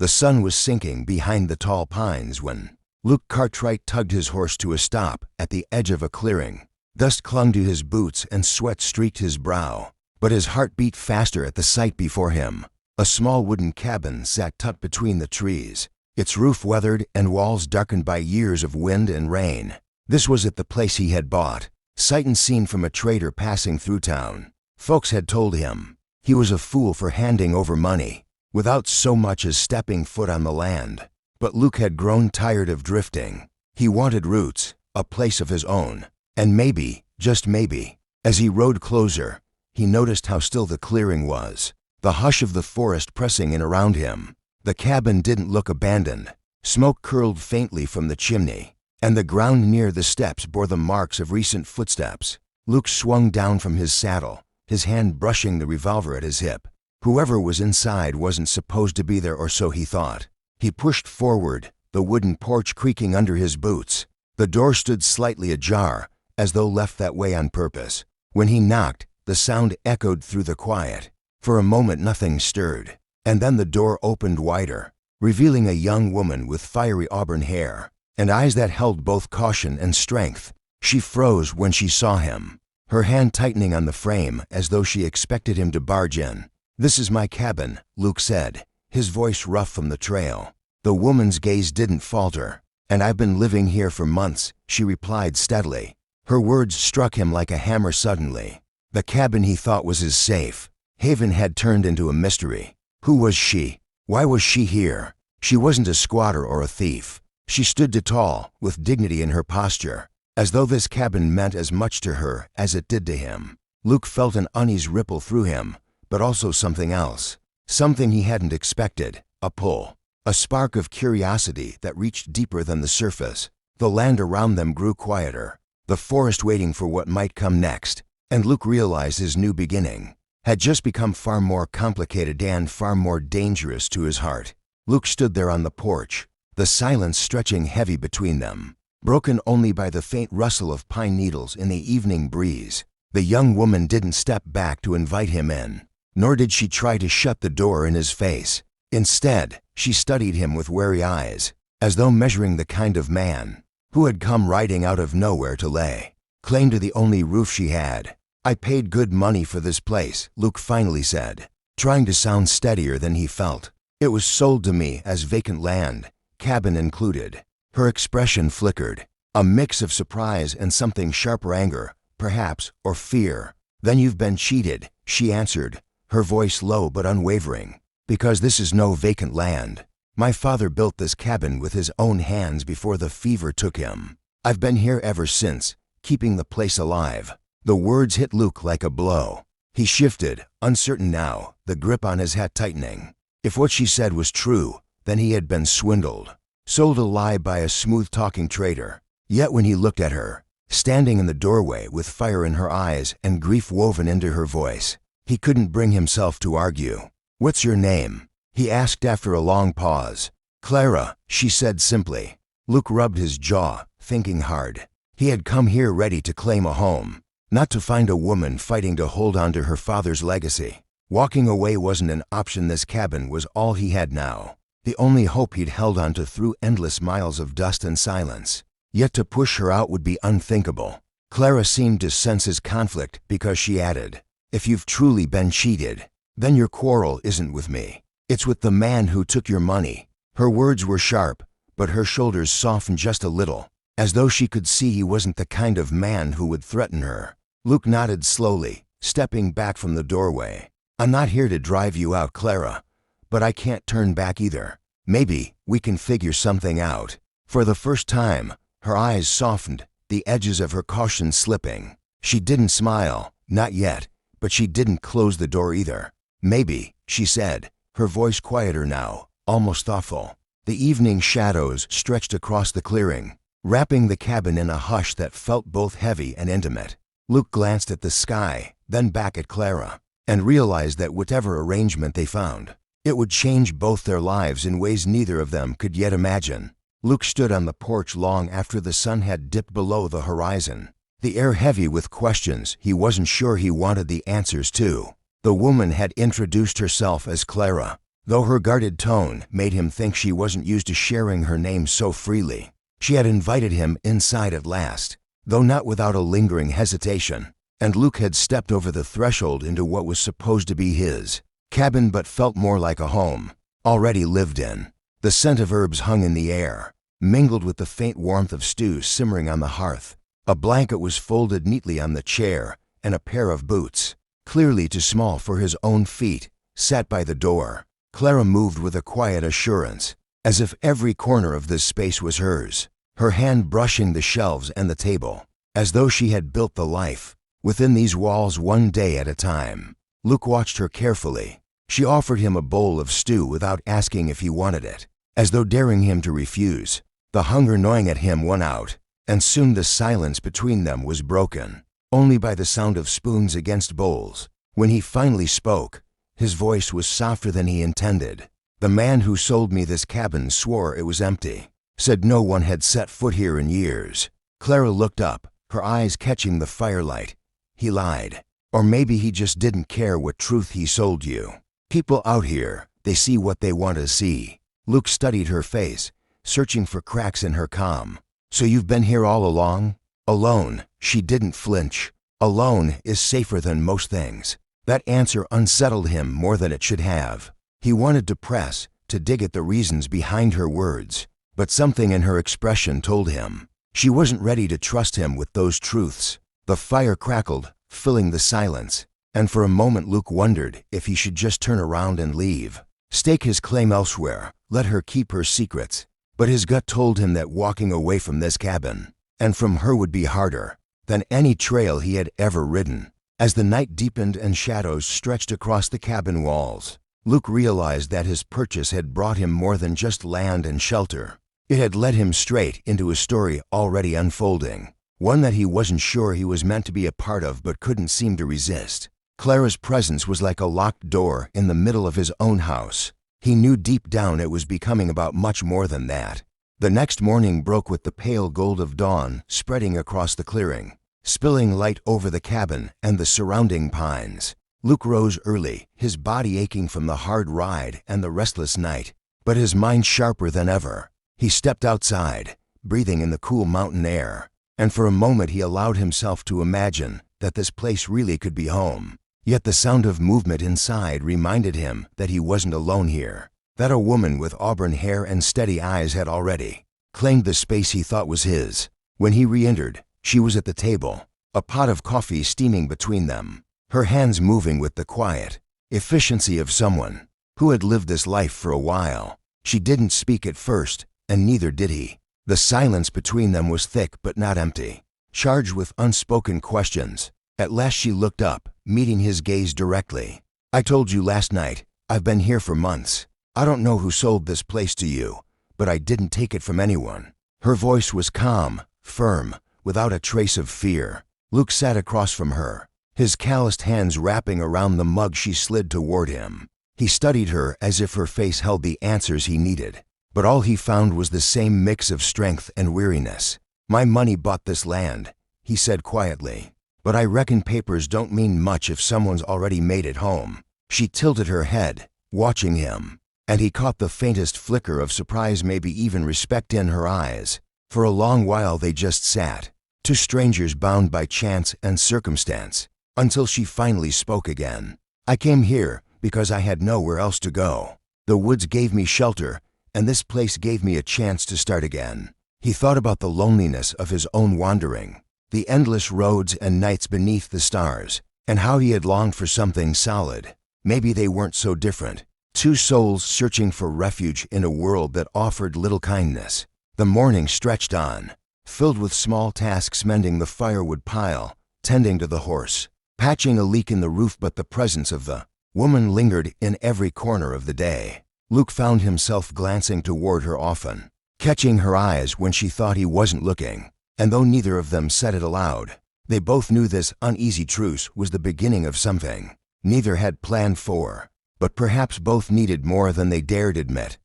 The sun was sinking behind the tall pines when Luke Cartwright tugged his horse to a stop at the edge of a clearing. Dust clung to his boots and sweat streaked his brow, but his heart beat faster at the sight before him. A small wooden cabin sat tucked between the trees, its roof weathered and walls darkened by years of wind and rain. This was at the place he had bought, sight unseen from a trader passing through town. Folks had told him he was a fool for handing over money without so much as stepping foot on the land. But Luke had grown tired of drifting. He wanted roots, a place of his own. And maybe, just maybe, as he rode closer, he noticed how still the clearing was, the hush of the forest pressing in around him. The cabin didn't look abandoned. Smoke curled faintly from the chimney, and the ground near the steps bore the marks of recent footsteps. Luke swung down from his saddle, his hand brushing the revolver at his hip. Whoever was inside wasn't supposed to be there, or so he thought. He pushed forward, the wooden porch creaking under his boots. The door stood slightly ajar, as though left that way on purpose. When he knocked, the sound echoed through the quiet. For a moment nothing stirred, and then the door opened wider, revealing a young woman with fiery auburn hair and eyes that held both caution and strength. She froze when she saw him, her hand tightening on the frame as though she expected him to barge in. "This is my cabin," Luke said, his voice rough from the trail. The woman's gaze didn't falter. "And I've been living here for months," she replied steadily. Her words struck him like a hammer suddenly. The cabin he thought was his safe haven had turned into a mystery. Who was she? Why was she here? She wasn't a squatter or a thief. She stood tall, with dignity in her posture, as though this cabin meant as much to her as it did to him. Luke felt an unease ripple through him, but also something else. Something he hadn't expected. A pull. A spark of curiosity that reached deeper than the surface. The land around them grew quieter, the forest waiting for what might come next, and Luke realized his new beginning had just become far more complicated and far more dangerous to his heart. Luke stood there on the porch, the silence stretching heavy between them, broken only by the faint rustle of pine needles in the evening breeze. The young woman didn't step back to invite him in, nor did she try to shut the door in his face. Instead, she studied him with wary eyes, as though measuring the kind of man who had come riding out of nowhere to lay claim to the only roof she had. "I paid good money for this place," Luke finally said, trying to sound steadier than he felt. "It was sold to me as vacant land, cabin included." Her expression flickered, a mix of surprise and something sharper, anger, perhaps, or fear. "Then you've been cheated," she answered, her voice low but unwavering. "Because this is no vacant land. My father built this cabin with his own hands before the fever took him. I've been here ever since, keeping the place alive." The words hit Luke like a blow. He shifted, uncertain now, the grip on his hat tightening. If what she said was true, then he had been swindled, sold a lie by a smooth-talking trader. Yet when he looked at her, standing in the doorway with fire in her eyes and grief woven into her voice, he couldn't bring himself to argue. "What's your name?" he asked after a long pause. "Clara," she said simply. Luke rubbed his jaw, thinking hard. He had come here ready to claim a home, not to find a woman fighting to hold on to her father's legacy. Walking away wasn't an option. This cabin was all he had now, the only hope he'd held on to through endless miles of dust and silence. Yet to push her out would be unthinkable. Clara seemed to sense his conflict because she added, "If you've truly been cheated, then your quarrel isn't with me. It's with the man who took your money." Her words were sharp, but her shoulders softened just a little, as though she could see he wasn't the kind of man who would threaten her. Luke nodded slowly, stepping back from the doorway. "I'm not here to drive you out, Clara, but I can't turn back either. Maybe we can figure something out." For the first time, her eyes softened, the edges of her caution slipping. She didn't smile, not yet, but she didn't close the door either. "Maybe," she said, her voice quieter now, almost thoughtful. The evening shadows stretched across the clearing, wrapping the cabin in a hush that felt both heavy and intimate. Luke glanced at the sky, then back at Clara, and realized that whatever arrangement they found, it would change both their lives in ways neither of them could yet imagine. Luke stood on the porch long after the sun had dipped below the horizon, the air heavy with questions he wasn't sure he wanted the answers to. The woman had introduced herself as Clara, though her guarded tone made him think she wasn't used to sharing her name so freely. She had invited him inside at last, though not without a lingering hesitation, and Luke had stepped over the threshold into what was supposed to be his cabin but felt more like a home, already lived in. The scent of herbs hung in the air, mingled with the faint warmth of stew simmering on the hearth. A blanket was folded neatly on the chair, and a pair of boots, clearly too small for his own feet, sat by the door. Clara moved with a quiet assurance, as if every corner of this space was hers, her hand brushing the shelves and the table, as though she had built the life within these walls one day at a time. Luke watched her carefully. She offered him a bowl of stew without asking if he wanted it, as though daring him to refuse. The hunger gnawing at him won out, and soon the silence between them was broken, only by the sound of spoons against bowls. When he finally spoke, his voice was softer than he intended. "The man who sold me this cabin swore it was empty, said no one had set foot here in years." Clara looked up, her eyes catching the firelight. "He lied. Or maybe he just didn't care what truth he sold you. People out here, they see what they want to see." Luke studied her face, searching for cracks in her calm. "So you've been here all along?" "Alone." She didn't flinch. "Alone is safer than most things." That answer unsettled him more than it should have. He wanted to press, to dig at the reasons behind her words, but something in her expression told him she wasn't ready to trust him with those truths. The fire crackled, filling the silence, and for a moment Luke wondered if he should just turn around and leave, stake his claim elsewhere, let her keep her secrets. But his gut told him that walking away from this cabin, and from her, would be harder than any trail he had ever ridden. As the night deepened and shadows stretched across the cabin walls, Luke realized that his purchase had brought him more than just land and shelter. It had led him straight into a story already unfolding, one that he wasn't sure he was meant to be a part of but couldn't seem to resist. Clara's presence was like a locked door in the middle of his own house. He knew deep down it was becoming about much more than that. The next morning broke with the pale gold of dawn spreading across the clearing, spilling light over the cabin and the surrounding pines. Luke rose early, his body aching from the hard ride and the restless night, but his mind sharper than ever. He stepped outside, breathing in the cool mountain air, and for a moment he allowed himself to imagine that this place really could be home. Yet the sound of movement inside reminded him that he wasn't alone here, that a woman with auburn hair and steady eyes had already claimed the space he thought was his. When he re-entered, she was at the table, a pot of coffee steaming between them, her hands moving with the quiet efficiency of someone who had lived this life for a while. She didn't speak at first, and neither did he. The silence between them was thick but not empty, charged with unspoken questions. At last she looked up, meeting his gaze directly. "I told you last night, I've been here for months. I don't know who sold this place to you, but I didn't take it from anyone." Her voice was calm, firm, without a trace of fear. Luke sat across from her, his calloused hands wrapping around the mug she slid toward him. He studied her as if her face held the answers he needed, but all he found was the same mix of strength and weariness. "My money bought this land," he said quietly, "but I reckon papers don't mean much if someone's already made it home." She tilted her head, watching him, and he caught the faintest flicker of surprise, maybe even respect in her eyes. For a long while they just sat, two strangers bound by chance and circumstance, until she finally spoke again. "I came here because I had nowhere else to go. The woods gave me shelter, and this place gave me a chance to start again." He thought about the loneliness of his own wandering, the endless roads and nights beneath the stars, and how he had longed for something solid. Maybe they weren't so different, two souls searching for refuge in a world that offered little kindness. The morning stretched on, filled with small tasks: mending the firewood pile, tending to the horse, patching a leak in the roof, but the presence of the woman lingered in every corner of the day. Luke found himself glancing toward her often, catching her eyes when she thought he wasn't looking. And though neither of them said it aloud, they both knew this uneasy truce was the beginning of something neither had planned for, but perhaps both needed more than they dared admit.